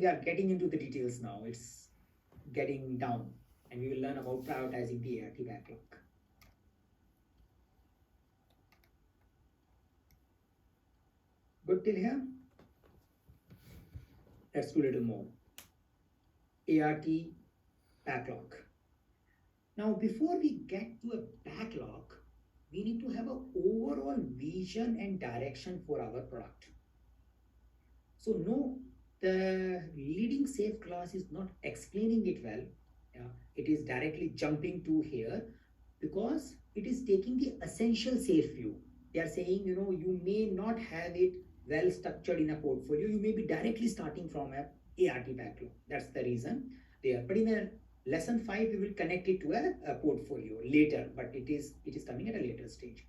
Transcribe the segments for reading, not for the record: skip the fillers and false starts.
We are getting into the details now. It's getting down, and we will learn about prioritizing the ART backlog. Good till here? Let's do a little more. ART backlog. Now, before we get to a backlog, we need to have an overall vision and direction for our product. So, no, the leading safe class is not explaining it well. It is directly jumping to here because it is taking the essential safe view. They are saying, you may not have it well structured in a portfolio. You may be directly starting from a ART backlog. That's the reason they are. But in a lesson 5, we will connect it to a portfolio later, but it is coming at a later stage.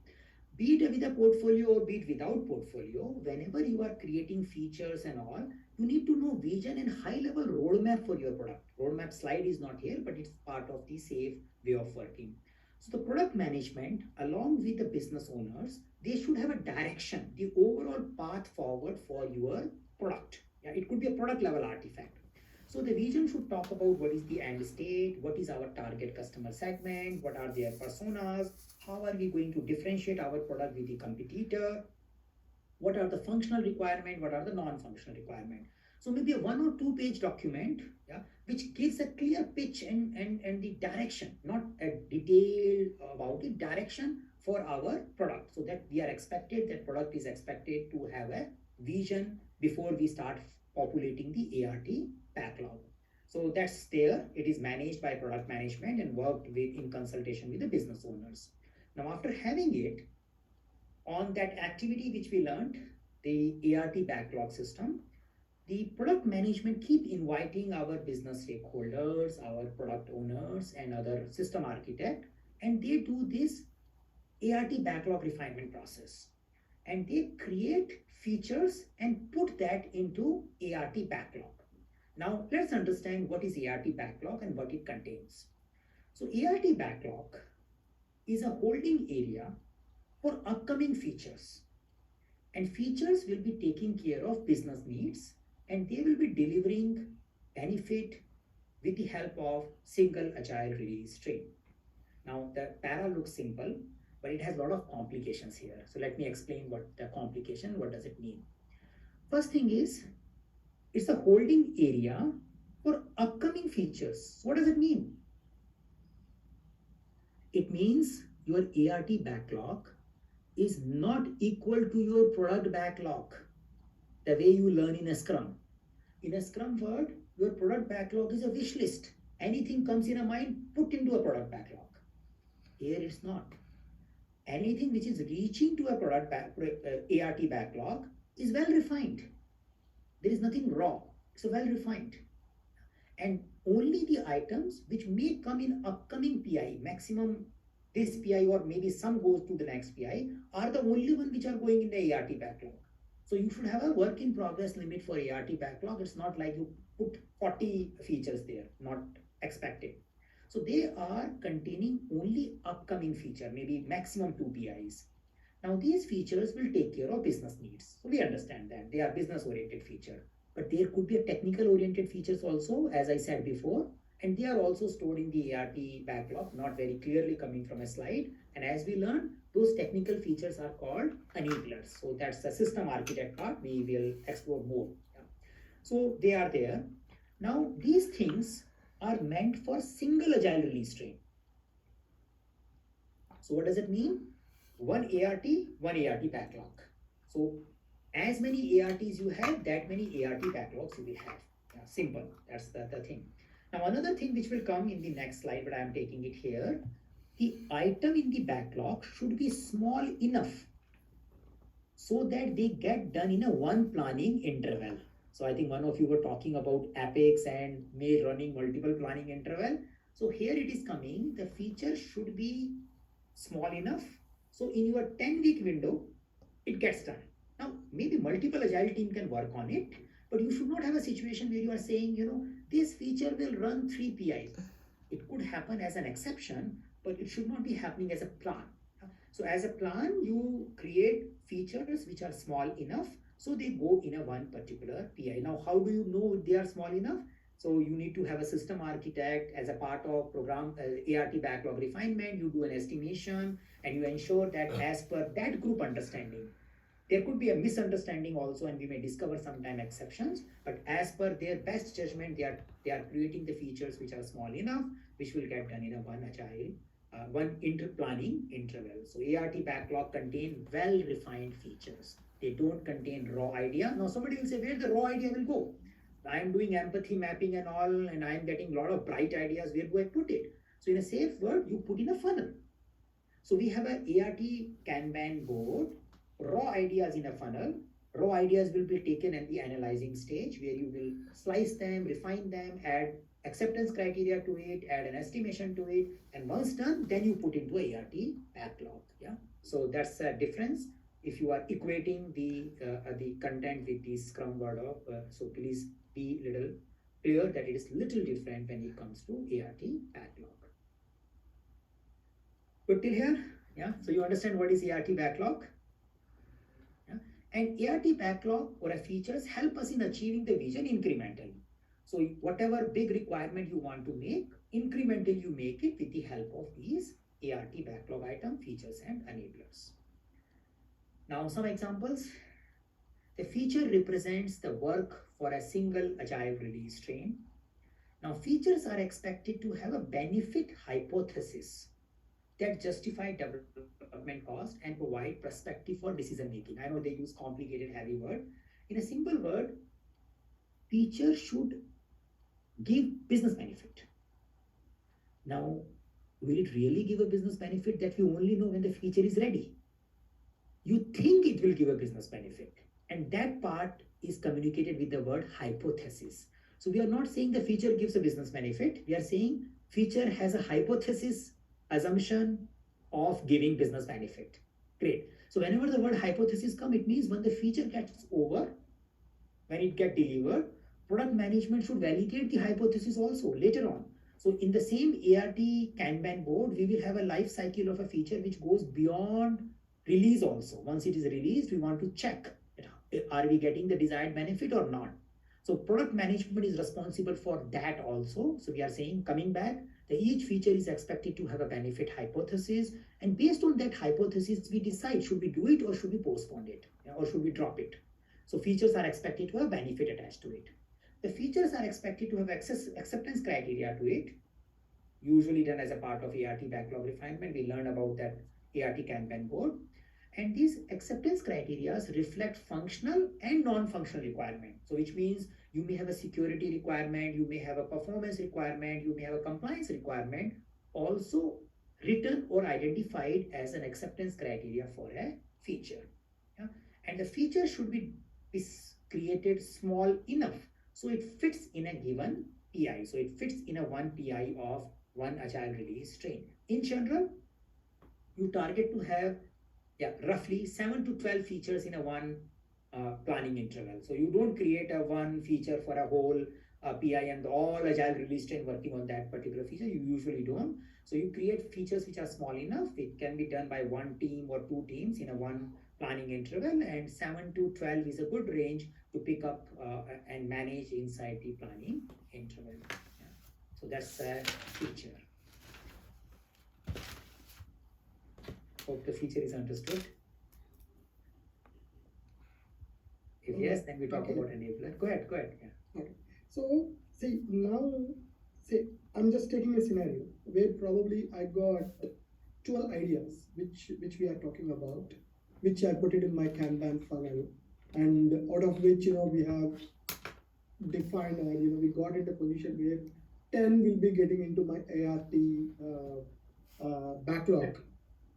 Be it with a portfolio or be it without portfolio, whenever you are creating features and all, you need to know vision and high-level roadmap for your product. Roadmap slide is not here, but it's part of the safe way of working. So the product management, along with the business owners, they should have a direction, the overall path forward for your product. Yeah, it could be a product level artifact. So the vision should talk about what is the end state, what is our target customer segment, what are their personas, how are we going to differentiate our product with the competitor, what are the functional requirement, what are the non-functional requirement. So maybe a 1 or 2 page document, which gives a clear pitch and the direction, not a detail about it, direction for our product. So that that product is expected to have a vision before we start populating the ART backlog. So that's there. It is managed by product management and worked with in consultation with the business owners. Now, after having it on that activity which we learned, the ART backlog system, the product management keep inviting our business stakeholders, our product owners, and other system architect, and they do this ART backlog refinement process. And they create features and put that into ART backlog. Now, let's understand what is ART backlog and what it contains. So, ART backlog is a holding area for upcoming features. And features will be taking care of business needs and they will be delivering benefit with the help of single agile release stream. Now, the para looks simple, but it has a lot of complications here. So let me explain what the complication, what does it mean? First thing is, it's a holding area for upcoming features. What does it mean? It means your ART backlog is not equal to your product backlog, the way you learn in a Scrum. In a Scrum world, your product backlog is a wish list. Anything comes in a mind, put into a product backlog. Here it's not. Anything which is reaching to a ART backlog is well refined. There is nothing raw. It's well refined. And only the items which may come in upcoming PI, maximum this PI or maybe some goes to the next PI, are the only one which are going in the ART backlog. So you should have a work in progress limit for ART backlog. It's not like you put 40 features there, not expected. So they are containing only upcoming feature, maybe maximum 2 PIs. Now these features will take care of business needs. So we understand that they are business oriented feature, but there could be a technical oriented features also, as I said before, and they are also stored in the ART backlog, not very clearly coming from a slide. And as we learn, those technical features are called enablers. So that's the system architect part. We will explore more. So they are there. Now these things are meant for single agile release stream. So what does it mean? One ART backlog. So as many ARTs you have, that many ART backlogs you will have. Yeah, simple. That's the thing. Now another thing which will come in the next slide, but I am taking it here. The item in the backlog should be small enough so that they get done in a one planning interval. So I think one of you were talking about Apex and may running multiple planning interval. So here it is coming, the feature should be small enough. So in your 10-week window, it gets done. Now, maybe multiple agile team can work on it, but you should not have a situation where you are saying, this feature will run 3 PIs. It could happen as an exception, but it should not be happening as a plan. So as a plan, you create features which are small enough So they go in a one particular PI. Now, how do you know they are small enough? So you need to have a system architect as a part of program ART backlog refinement. You do an estimation and you ensure that as per that group understanding, there could be a misunderstanding also, and we may discover sometime exceptions. But as per their best judgment, they are creating the features which are small enough, which will get done in a one agile, one planning interval. So ART backlog contain well-refined features. They don't contain raw idea. Now somebody will say, where the raw idea will go? I am doing empathy mapping and all, and I am getting a lot of bright ideas. Where do I put it? So in a safe word, you put in a funnel. So we have an ART Kanban board, raw ideas in a funnel. Raw ideas will be taken at the analyzing stage where you will slice them, refine them, add acceptance criteria to it, add an estimation to it, and once done, then you put into a ART backlog. Yeah. So that's a difference if you are equating the content with the Scrum word of. So please be little clear that it is little different when it comes to ART backlog. Good till here? Yeah. So you understand what is ART backlog? Yeah. And ART backlog or a features help us in achieving the vision incrementally. So whatever big requirement you want to make, incrementally you make it with the help of these ART backlog item features and enablers. Now some examples. The feature represents the work for a single agile release train. Now features are expected to have a benefit hypothesis that justify development cost and provide perspective for decision making. I know they use complicated, heavy word. In a simple word, feature should give business benefit. Now, will it really give a business benefit? That we only know when the feature is ready. You think it will give a business benefit, and that part is communicated with the word hypothesis. So we are not saying the feature gives a business benefit. We are saying feature has a hypothesis assumption of giving business benefit. Great. So whenever the word hypothesis comes, it means when the feature gets over, when it gets delivered, product management should validate the hypothesis also later on. So in the same ART Kanban board, we will have a life cycle of a feature which goes beyond release also. Once it is released, we want to check are we getting the desired benefit or not. So product management is responsible for that also. So we are saying, coming back, that each feature is expected to have a benefit hypothesis, and based on that hypothesis, we decide should we do it or should we postpone it, or should we drop it. So features are expected to have benefit attached to it. The features are expected to have acceptance criteria to it, usually done as a part of ART backlog refinement. We learn about that ART Kanban board. And these acceptance criteria reflect functional and non-functional requirement. So which means you may have a security requirement, you may have a performance requirement, you may have a compliance requirement, also written or identified as an acceptance criteria for a feature. Yeah? And the feature should be created small enough so it fits in a given PI. So it fits in a one PI of one agile release train. In general, you target to have roughly 7 to 12 features in a one planning interval. So you don't create a one feature for a whole PI and all agile release train working on that particular feature. You usually don't. So you create features which are small enough. It can be done by one team or two teams in a one planning interval, and 7 to 12 is a good range to pick up and manage inside the planning interval. Yeah. So that's a feature. Hope the feature is understood. If yes, then we talk about enabler. Go ahead. Yeah. Okay. So see now, I'm just taking a scenario where probably I got 12 ideas which we are talking about, which I put it in my Kanban funnel, and out of which we have defined, or we got into a position where 10 will be getting into my ART backlog.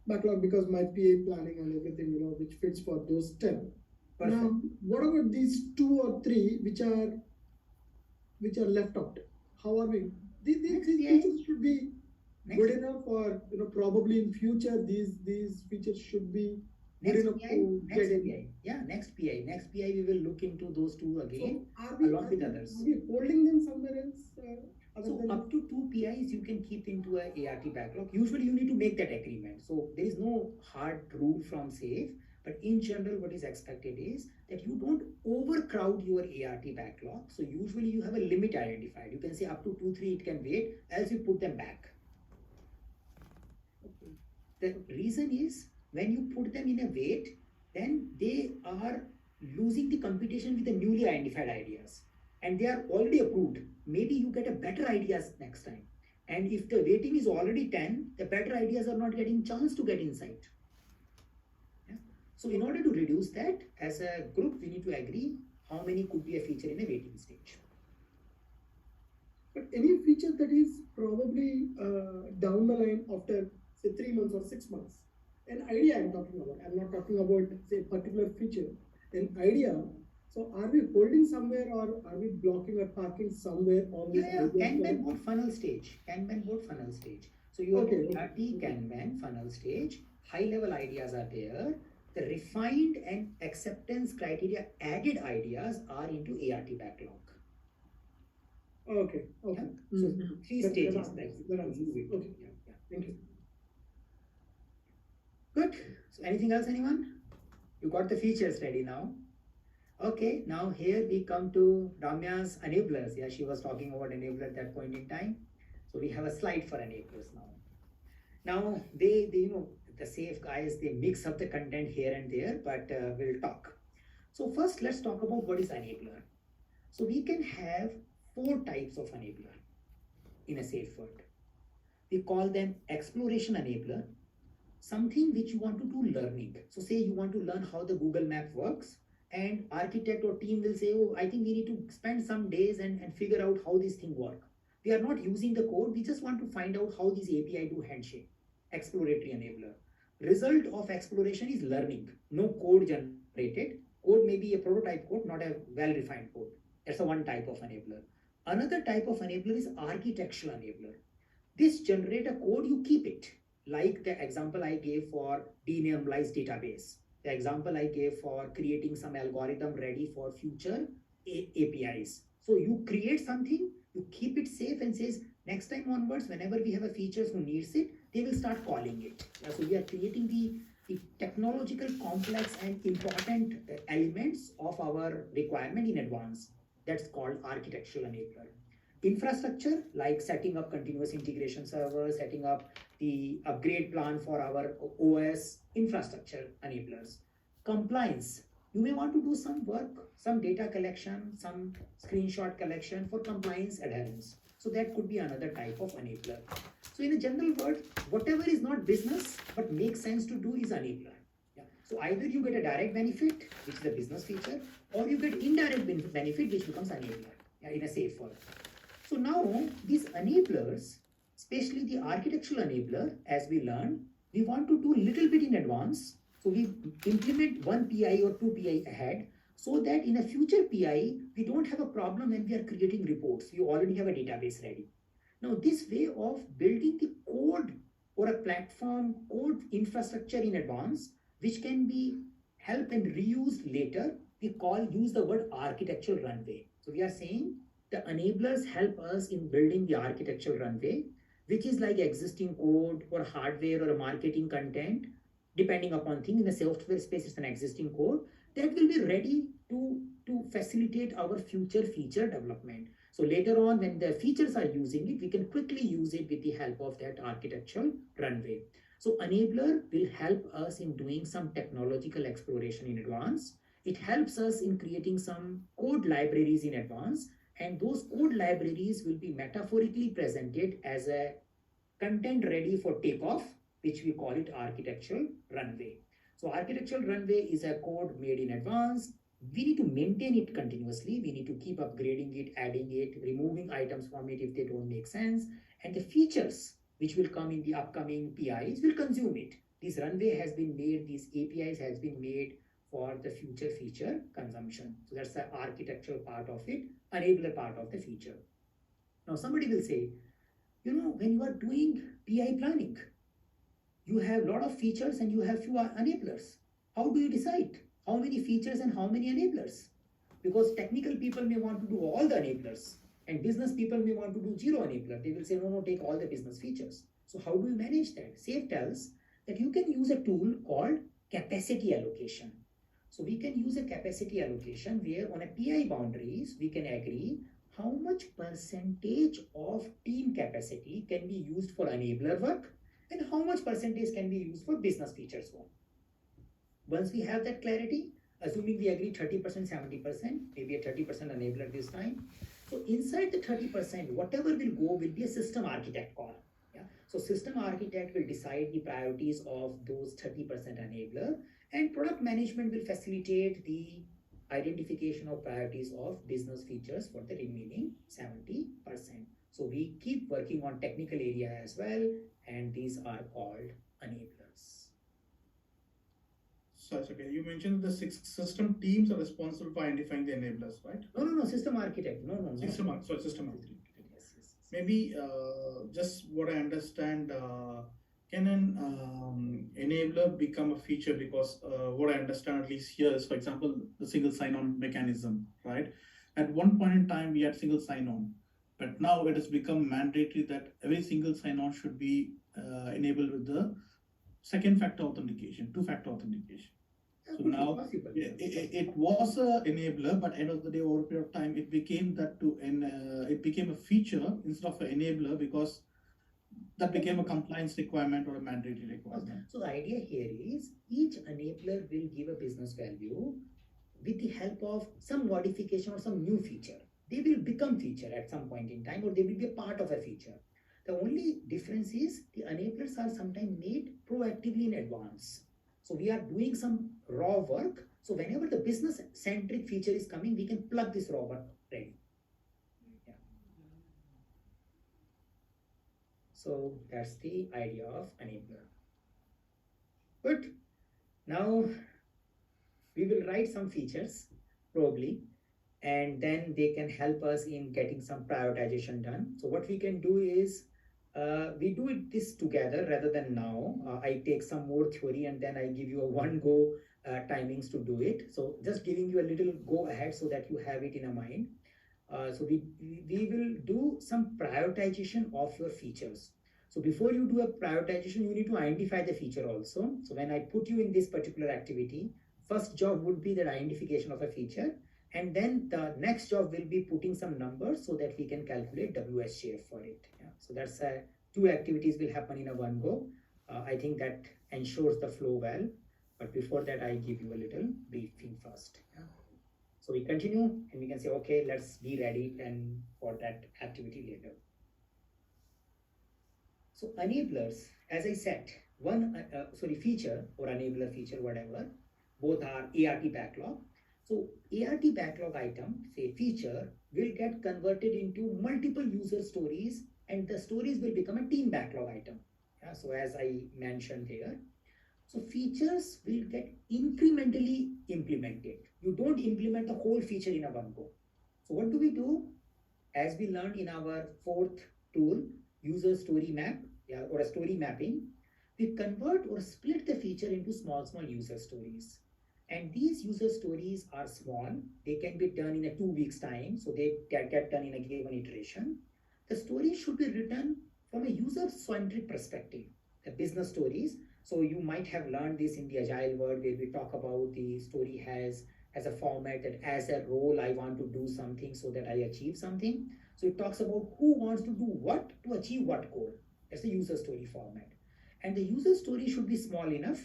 Backlog because my PA planning and everything, which fits for those 10. Perfect. Now, what about these 2 or 3 which are left out? How are we? These features should be good enough, or probably in future these features should be good enough to get in. Yeah, next PI. Next PI we will look into those 2 again, so along with others. Are we holding them somewhere else? So up to 2 PIs you can keep into a ART backlog. Usually you need to make that agreement. So there is no hard rule from SAFe, But in general, what is expected is that you don't overcrowd your ART backlog. So usually you have a limit identified. You can say up to 2, 3 it can wait, else you put them back. The reason is when you put them in a wait, then they are losing the competition with the newly identified ideas, and they are already approved. Maybe you get a better ideas next time. And if the waiting is already 10, the better ideas are not getting chance to get insight. Yeah? So in order to reduce that, as a group, we need to agree how many could be a feature in a waiting stage. But any feature that is probably down the line after say 3 months or 6 months, an idea I'm talking about. I'm not talking about say particular feature, an idea. So are we holding somewhere or are we blocking or parking somewhere on this Yeah, idea? Kanban board funnel stage. Kanban board funnel stage. So your Okay. ART Kanban funnel stage, high level ideas are there. The refined and acceptance criteria added ideas are into ART backlog. Okay. Okay. Yeah? So three That- stages. that Like answers- that answers. you wait. Okay. Yeah. Thank you. Good. So anything else, anyone? You got the features ready now. Okay, now here we come to Ramya's enablers. Yeah, she was talking about enabler at that point in time. So we have a slide for enablers now. Now they the safe guys, they mix up the content here and there, but we'll talk. So first, let's talk about what is enabler. So we can have 4 types of enabler in a safe world. We call them exploration enabler, something which you want to do learning. So say you want to learn how the Google Map works, and architect or team will say, oh, I think we need to spend some days and figure out how this thing work. We are not using the code, we just want to find out how this API do handshake. Exploratory enabler. Result of exploration is learning. No code generated. Code may be a prototype code, not a well-refined code. That's a one type of enabler. Another type of enabler is architectural enabler. This generate a code, you keep it. Like the example I gave for denormalized database. The example I gave for creating some algorithm ready for future APIs. So you create something, you keep it safe and says, next time onwards, whenever we have a feature who needs it, they will start calling it. So we are creating the technological complex and important elements of our requirement in advance. That's called architectural enabler. Infrastructure, like setting up continuous integration servers, setting up the upgrade plan for our OS, infrastructure enablers. Compliance, you may want to do some work, some data collection, some screenshot collection for compliance adherence. So that could be another type of enabler. So in a general word, whatever is not business but makes sense to do is enabler. Yeah. So either you get a direct benefit, which is a business feature, or you get indirect benefit, which becomes enabler, yeah, in a safe world. So now these enablers, especially the architectural enabler, as we learned, we want to do a little bit in advance. So we implement one PI or 2 PI ahead, so that in a future PI, we don't have a problem when we are creating reports. You already have a database ready. Now this way of building the code or a platform code infrastructure in advance, which can be helped and reused later, we use the word architectural runway. So we are saying the enablers help us in building the architectural runway, which is like existing code or hardware or a marketing content, depending upon thing. In the software space, it's an existing code that will be ready to facilitate our future feature development. So later on, when the features are using it, we can quickly use it with the help of that architectural runway. So enabler will help us in doing some technological exploration in advance. It helps us in creating some code libraries in advance, and those code libraries will be metaphorically presented as a content ready for takeoff, which we call it architectural runway. So architectural runway is a code made in advance. We need to maintain it continuously. We need to keep upgrading it, adding it, removing items from it if they don't make sense. And the features which will come in the upcoming PIs will consume it. This runway has been made, these APIs has been made for the future feature consumption. So that's the architectural part of it, enabler part of the feature. Now somebody will say, when you are doing PI planning, you have a lot of features and you have few enablers. How do you decide how many features and how many enablers? Because technical people may want to do all the enablers, and business people may want to do 0 enabler. They will say, no, take all the business features. So how do you manage that? SAFe tells that you can use a tool called capacity allocation. So we can use a capacity allocation where on a PI boundaries, we can agree how much percentage of team capacity can be used for enabler work and how much percentage can be used for business features work. Once we have that clarity, assuming we agree 30%, 70%, maybe a 30% enabler this time. So inside the 30%, whatever will go will be a system architect call. Yeah. So system architect will decide the priorities of those 30% enabler, and product management will facilitate the identification of priorities of business features for the remaining 70%. So we keep working on technical area as well, and these are called enablers. So it's okay. You mentioned the six system teams are responsible for identifying the enablers, right? No, system architect. No. System architect. Yes. Maybe just what I understand, can an enabler become a feature? Because what I understand at least here is, for example, the single sign-on mechanism, right? At one point in time, we had single sign-on, but now it has become mandatory that every single sign-on should be enabled with the second factor authentication, two-factor authentication. So now it was a enabler, but end of the day, over a period of time, it became that it became a feature instead of an enabler, because that became a compliance requirement or a mandatory requirement. So the idea here is each enabler will give a business value with the help of some modification or some new feature. They will become feature at some point in time, or they will be a part of a feature. The only difference is the enablers are sometimes made proactively in advance. So we are doing some raw work. So whenever the business centric feature is coming, we can plug this raw work ready. Yeah. So that's the idea of enabler. But now we will write some features probably, and then they can help us in getting some prioritization done. So what we can do is we do this together rather than now. I take some more theory and then I give you a one go timings to do it. So just giving you a little go ahead so that you have it in a mind. So we will do some prioritization of your features. So before you do a prioritization, you need to identify the feature also. So when I put you in this particular activity, first job would be the identification of a feature. And then the next job will be putting some numbers so that we can calculate WSJF for it. Yeah. So that's two activities will happen in a one go. I think that ensures the flow well. But before that, I give you a little briefing first. Yeah. So we continue and we can say, okay, let's be ready and for that activity later. So enablers, as I said, feature or enabler feature, whatever, both are ART backlog. So ART backlog item, say feature, will get converted into multiple user stories, and the stories will become a team backlog item. Yeah, so as I mentioned here, so features will get incrementally implemented. You don't implement the whole feature in a one go. So what do we do? As we learned in our fourth tool, user story map, or a story mapping, we convert or split the feature into small user stories. And these user stories are small. They can be done in a 2 weeks time. So they get done in a given iteration. The story should be written from a user-centric perspective, the business stories. So you might have learned this in the agile world where we talk about the story has as a format that as a role, I want to do something so that I achieve something. So it talks about who wants to do what to achieve what goal. That's the user story format. And the user story should be small enough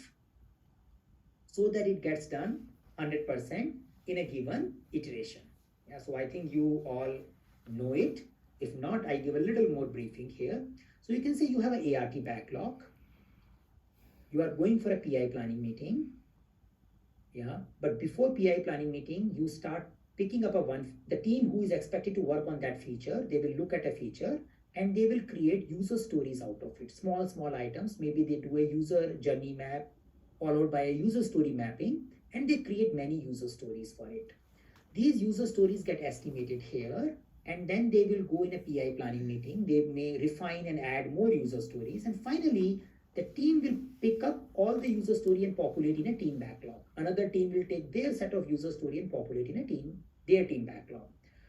so that it gets done 100% in a given iteration. Yeah, so I think you all know it. If not, I give a little more briefing here. So you can say you have an ART backlog. You are going for a PI planning meeting. Yeah, but before PI planning meeting, you start picking up the team who is expected to work on that feature. They will look at a feature and they will create user stories out of it. Small items. Maybe they do a user journey map followed by a user story mapping, and they create many user stories for it. These user stories get estimated here, and then they will go in a PI planning meeting. They may refine and add more user stories, and finally, the team will pick up all the user story and populate in a team backlog. Another team will take their set of user story and populate in their team backlog.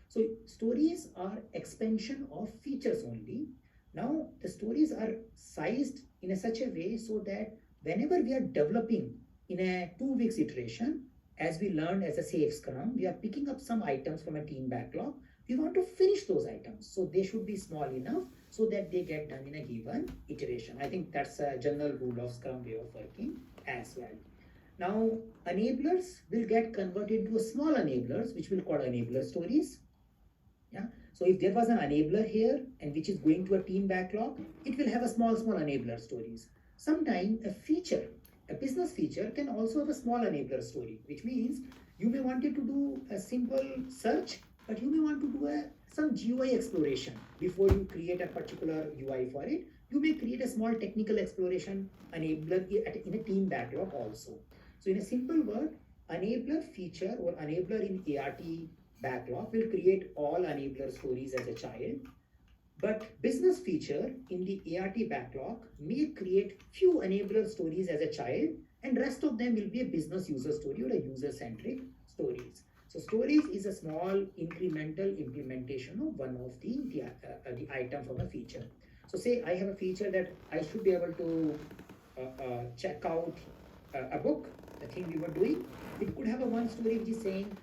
So stories are expansion of features only. Now the stories are sized in such a way so that whenever we are developing in a 2 weeks iteration, as we learned as a safe scrum, we are picking up some items from a team backlog. We want to finish those items. So they should be small enough so that they get done in a given iteration. I think that's a general rule of Scrum way of working as well. Now, enablers will get converted to a small enablers, which we'll call enabler stories. Yeah. So if there was an enabler here and which is going to a team backlog, it will have a small enabler stories. Sometimes a feature, a business feature can also have a small enabler story, which means you may want it to do a simple search, but you may want to do some GUI exploration before you create a particular UI for it. You may create a small technical exploration enabler in a team backlog also. So in a simple word, enabler feature or enabler in ART backlog will create all enabler stories as a child, but business feature in the ART backlog may create few enabler stories as a child, and rest of them will be a business user story or a user-centric stories. So stories is a small incremental implementation of one of the item from a feature. So say I have a feature that I should be able to check out a book, the thing we were doing. It could have a one story which is saying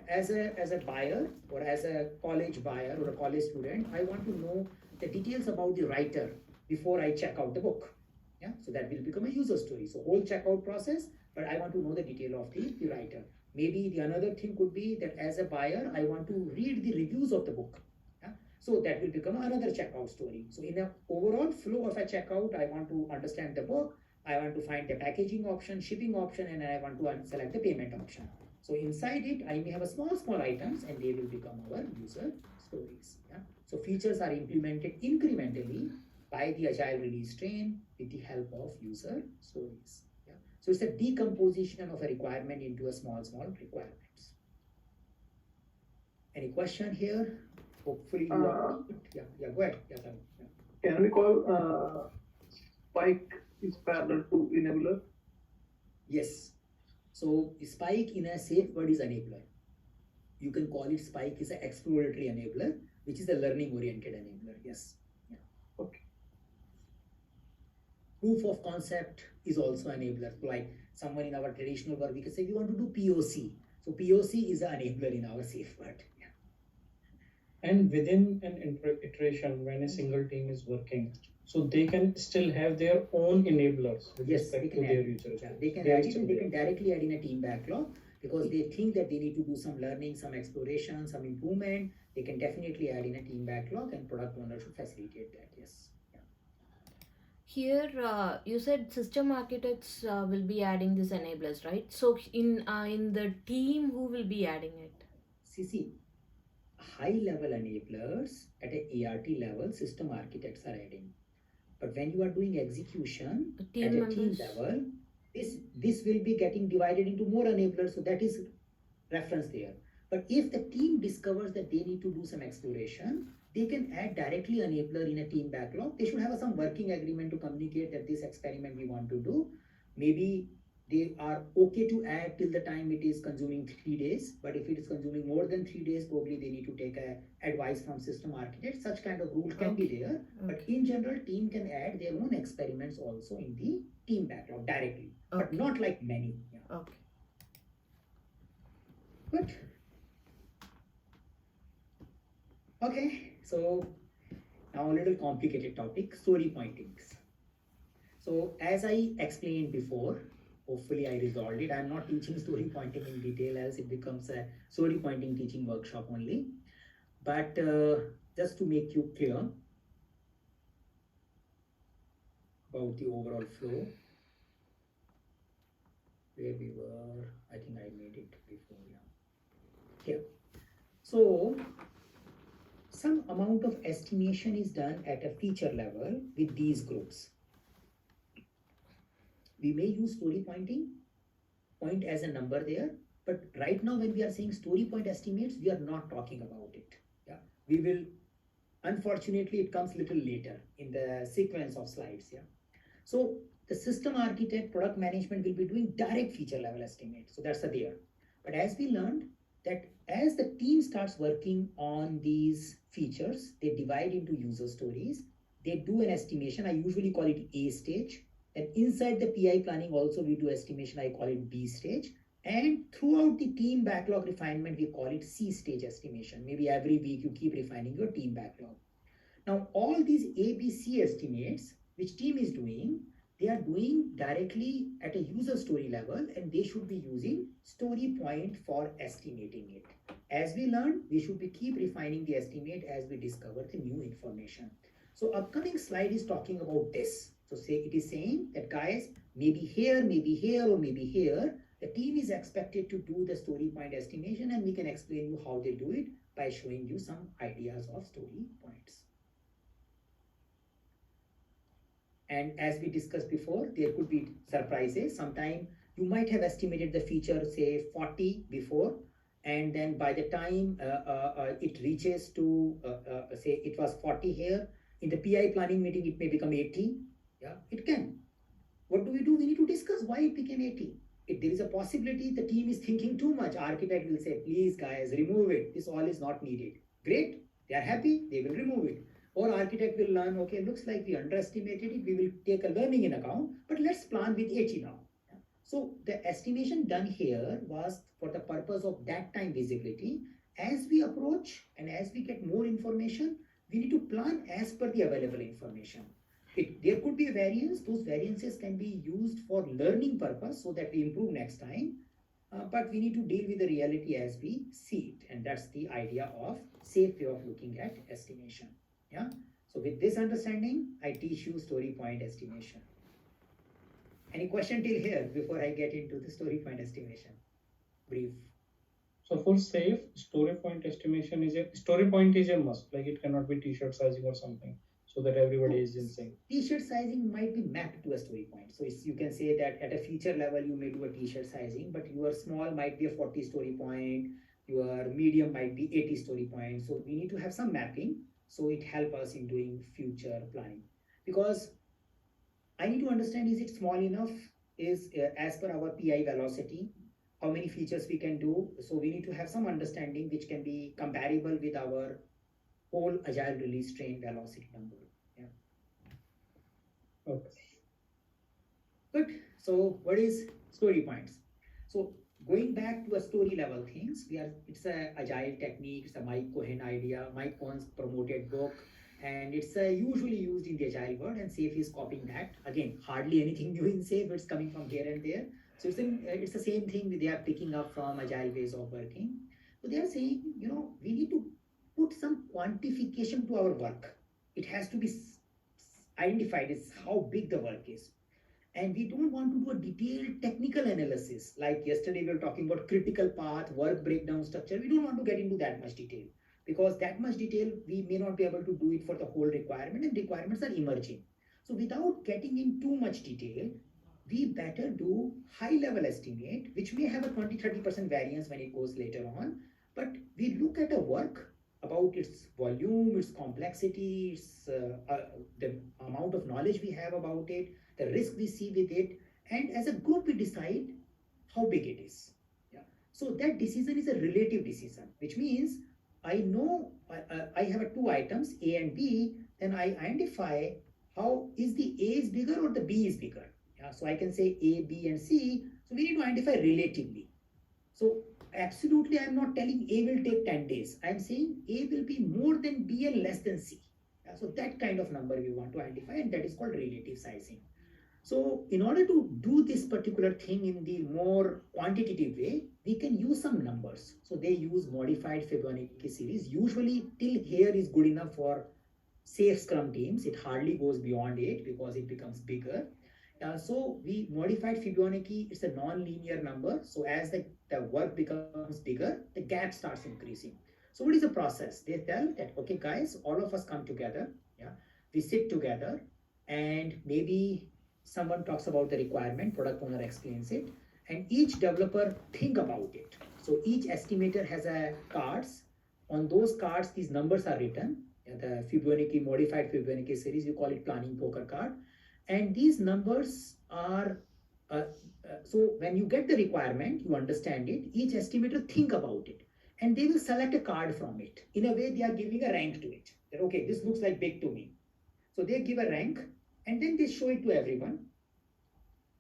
as a buyer or as a college buyer or a college student, I want to know the details about the writer before I check out the book. Yeah, so that will become a user story. So whole checkout process, but I want to know the detail of the writer. Maybe the another thing could be that as a buyer, I want to read the reviews of the book. Yeah? So that will become another checkout story. So in an overall flow of a checkout, I want to understand the book, I want to find the packaging option, shipping option, and I want to select the payment option. So inside it, I may have a small items and they will become our user stories. Yeah? So features are implemented incrementally by the agile release train with the help of user stories. Yeah? So it's a decomposition of a requirement into a small requirements. Any question here? Hopefully you are. Yeah, go ahead. Yeah. Can we call Spike is parallel to enabler? Yes. So spike in a safe word is enabler. You can call it spike is an exploratory enabler, which is a learning oriented enabler. Yes. Yeah. Okay. Proof of concept is also enabler. Like someone in our traditional work, we can say we want to do POC. So POC is an enabler in our safe word. Yeah. And within an iteration, when a single team is working, so they can still have their own enablers with respect to their users. Yeah, they can add it and they can directly add in a team backlog because they think that they need to do some learning, some exploration, some improvement. They can definitely add in a team backlog and product owner should facilitate that. Yes. Yeah. Here, you said system architects will be adding these enablers, right? So in the team, who will be adding it? See, high level enablers at a ART level, system architects are adding. But when you are doing execution at a team level, this will be getting divided into more enablers. So that is reference there. But if the team discovers that they need to do some exploration, they can add directly enabler in a team backlog. They should have some working agreement to communicate that this experiment we want to do. Maybe they are okay to add till the time it is consuming 3 days. But if it is consuming more than 3 days, probably they need to take advice from system architect. Such kind of rule can be there. But in general, team can add their own experiments also in the team backlog directly. But not like many. Yeah. Okay. Good. Okay, so now a little complicated topic, story pointings. So as I explained before, hopefully I resolved it. I'm not teaching story pointing in detail else it becomes a story pointing teaching workshop only. But just to make you clear about the overall flow, where we were, I think I made it before, yeah. Here. So some amount of estimation is done at a feature level with these groups. We may use story point as a number there, but right now when we are saying story point estimates, we are not talking about it. Yeah, we will, unfortunately, it comes little later in the sequence of slides. Yeah, so the system architect, product management will be doing direct feature level estimate. So that's there. But as we learned that as the team starts working on these features, they divide into user stories. They do an estimation. I usually call it A stage. Then inside the PI planning also we do estimation, I call it B stage. And throughout the team backlog refinement, we call it C stage estimation. Maybe every week you keep refining your team backlog. Now, all these ABC estimates, which team is doing, they are doing directly at a user story level, and they should be using story point for estimating it. As we learn, we should keep refining the estimate as we discover the new information. So upcoming slide is talking about this. So it is saying that guys, maybe here, or maybe here, the team is expected to do the story point estimation, and we can explain you how they do it by showing you some ideas of story points. And as we discussed before, there could be surprises. Sometimes you might have estimated the feature, say 40 before, and then by the time it reaches to, say it was 40 here, in the PI planning meeting, it may become 80. Yeah, it can. What do? We need to discuss why it became 80. If there is a possibility the team is thinking too much, architect will say, please guys, remove it. This all is not needed. Great, they are happy, they will remove it. Or architect will learn, okay, looks like we underestimated it, we will take a learning in account, but let's plan with 80 now. So the estimation done here was for the purpose of that time visibility. As we approach and as we get more information, we need to plan as per the available information. There could be a variance. Those variances can be used for learning purpose so that we improve next time. But we need to deal with the reality as we see it. And that's the idea of safe way of looking at estimation. Yeah. So with this understanding, I teach you story point estimation. Any question till here before I get into the story point estimation? Brief. So for safe, story point estimation is a must. Like it cannot be t-shirt sizing or something, so that everybody is in sync. T-shirt sizing might be mapped to a story point. So you can say that at a feature level, you may do a t-shirt sizing, but your small might be a 40 story point, your medium might be 80 story point. So we need to have some mapping. So it helps us in doing future planning. Because I need to understand, is it small enough? Is as per our PI velocity, how many features we can do? So we need to have some understanding which can be comparable with our whole agile release train velocity number. Yeah. Okay. Good. So what is story points? So going back to a story level things, it's a agile technique. It's a Mike Cohen idea. Mike Cohen's promoted book, and it's usually used in the agile world. And SAFe is copying that. Again, hardly anything new in SAFe. It's coming from here and there. So it's the same thing they are picking up from agile ways of working. So they are saying, we need to put some quantification to our work. It has to be identified as how big the work is. And we don't want to do a detailed technical analysis. Like yesterday, we were talking about critical path, work breakdown structure. We don't want to get into that much detail, because that much detail, we may not be able to do it for the whole requirement, and requirements are emerging. So without getting in too much detail, we better do high-level estimate, which may have a 20-30% variance when it goes later on. But we look at a work about its volume, its complexity, its, the amount of knowledge we have about it, the risk we see with it, and as a group we decide how big it is. Yeah. So that decision is a relative decision, which means I know I have two items, A and B, then I identify how is the A is bigger or the B is bigger. Yeah. So I can say A, B, and C. So we need to identify relatively. So absolutely, I'm not telling A will take 10 days. I'm saying A will be more than B and less than C. Yeah, so that kind of number we want to identify, and that is called relative sizing. So in order to do this particular thing in the more quantitative way, we can use some numbers. So they use modified Fibonacci series. Usually till here is good enough for safe Scrum teams. It hardly goes beyond 8 because it becomes bigger. So we modified Fibonacci. It's a non-linear number. So as the work becomes bigger, the gap starts increasing. So what is the process? They tell that, okay, guys, all of us come together. Yeah, we sit together, and maybe someone talks about the requirement, product owner explains it, and each developer think about it. So each estimator has a cards. On those cards, these numbers are written. The Fibonacci, modified Fibonacci series, you call it planning poker card. And these numbers are, so when you get the requirement, you understand it, each estimator think about it, and they will select a card from it. In a way, they are giving a rank to it. That, okay, this looks like big to me. So they give a rank, and then they show it to everyone.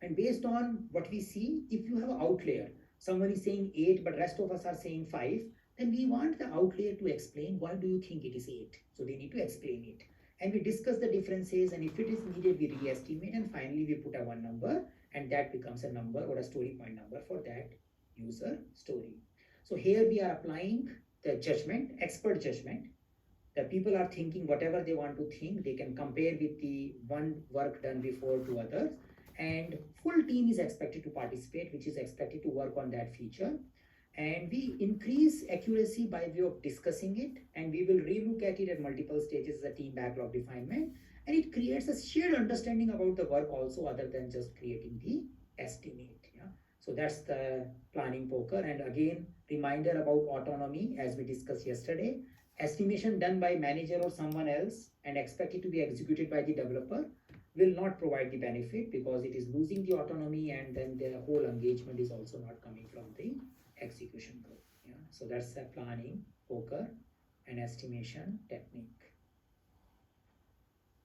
And based on what we see, if you have an outlier, someone is saying 8, but rest of us are saying 5, then we want the outlier to explain why do you think it is 8. So they need to explain it. And we discuss the differences, and if it is needed, we re-estimate, and finally we put a one number, and that becomes a number or a story point number for that user story. So here we are applying the judgment, expert judgment. The people are thinking whatever they want to think. They can compare with the one work done before to others, and full team is expected to participate, which is expected to work on that feature. And we increase accuracy by way of discussing it, and we will relook at it at multiple stages as a team backlog refinement, and it creates a shared understanding about the work also, other than just creating the estimate. Yeah, so that's the planning poker. And again, reminder about autonomy, as we discussed yesterday. Estimation done by manager or someone else and expected to be executed by the developer will not provide the benefit, because it is losing the autonomy, and then the whole engagement is also not coming from the execution group. Yeah, so that's the planning poker and estimation technique.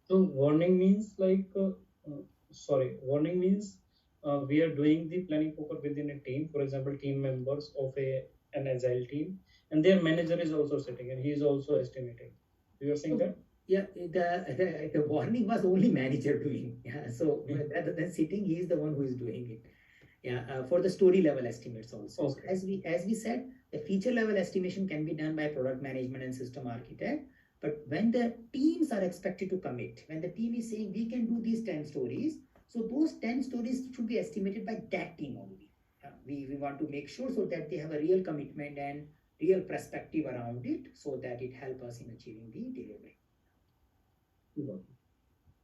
So warning means warning means we are doing the planning poker within a team. For example, team members of an agile team, and their manager is also sitting and he is also estimating. You are saying that? Yeah, the warning was only manager doing. Yeah, so rather than sitting, he is the one who is doing it. Yeah, for the story level estimates also. Okay. So as we said, the feature level estimation can be done by product management and system architect. But when the teams are expected to commit, when the team is saying we can do these 10 stories, so those 10 stories should be estimated by that team only. We want to make sure so that they have a real commitment and real perspective around it, so that it helps us in achieving the delivery.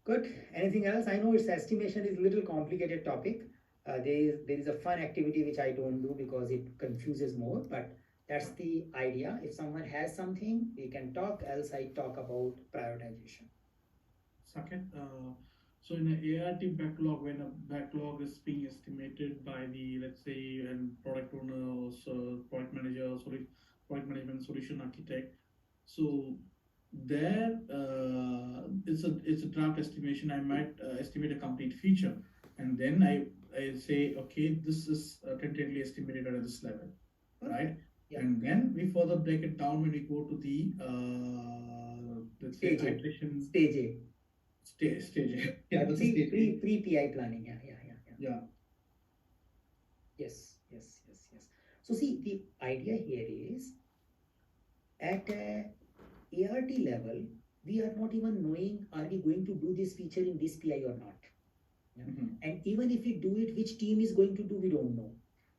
Good. Anything else? I know its estimation is a little complicated topic. There is a fun activity which I don't do because it confuses more, but that's the idea. If someone has something, we can talk, else I talk about prioritization. Second, so in an ART backlog, when a backlog is being estimated by the, let's say, and product owner or so product manager, sorry, product management solution architect, so there it's a draft estimation. I might estimate a complete feature, and then I say, okay, this is tentatively estimated at this level, right? Yeah. And then we further break it down when we go to the let's say Stage A. iteration Stage A. Stage A. Yeah, that's a stage A. Pre-PI planning. Yeah. Yes. So see, the idea here is at a ART level, we are not even knowing are we going to do this feature in this PI or not. Yeah? And even if we do it, which team is going to do, we don't know.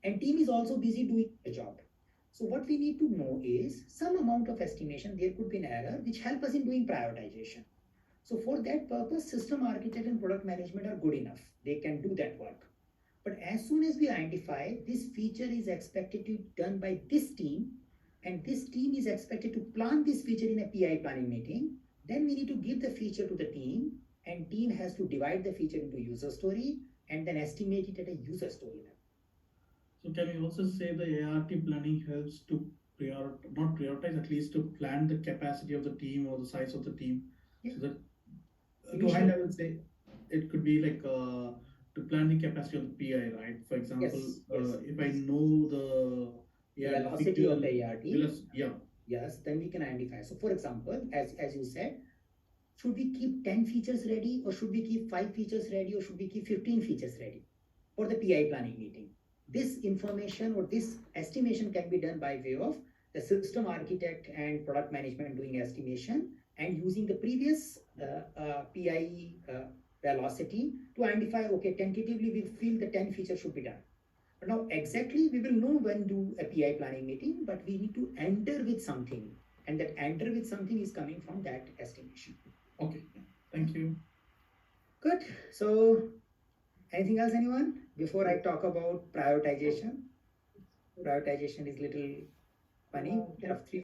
And team is also busy doing the job. So what we need to know is some amount of estimation. There could be an error which help us in doing prioritization. So for that purpose, system architect and product management are good enough. They can do that work. But as soon as we identify this feature is expected to be done by this team, and this team is expected to plan this feature in a PI planning meeting, then we need to give the feature to the team, and team has to divide the feature into user story and then estimate it at a user story level. So can we also say the ART planning helps to not prioritize, at least to plan the capacity of the team or the size of the team? Yeah. So that to high level, say it could be like to plan the capacity of the PI, right? For example, if I know the velocity of the ART, yeah. Yes, then we can identify. So for example, as you said, should we keep 10 features ready, or should we keep 5 features ready, or should we keep 15 features ready for the PI planning meeting? This information or this estimation can be done by way of the system architect and product management doing estimation and using the previous PI velocity to identify, okay, tentatively we feel the 10 features should be done. But now exactly we will know when do a PI planning meeting, but we need to enter with something, and that enter with something is coming from that estimation. Okay, thank you. Good. So anything else, anyone, before I talk about prioritization? Prioritization is little funny. There are 3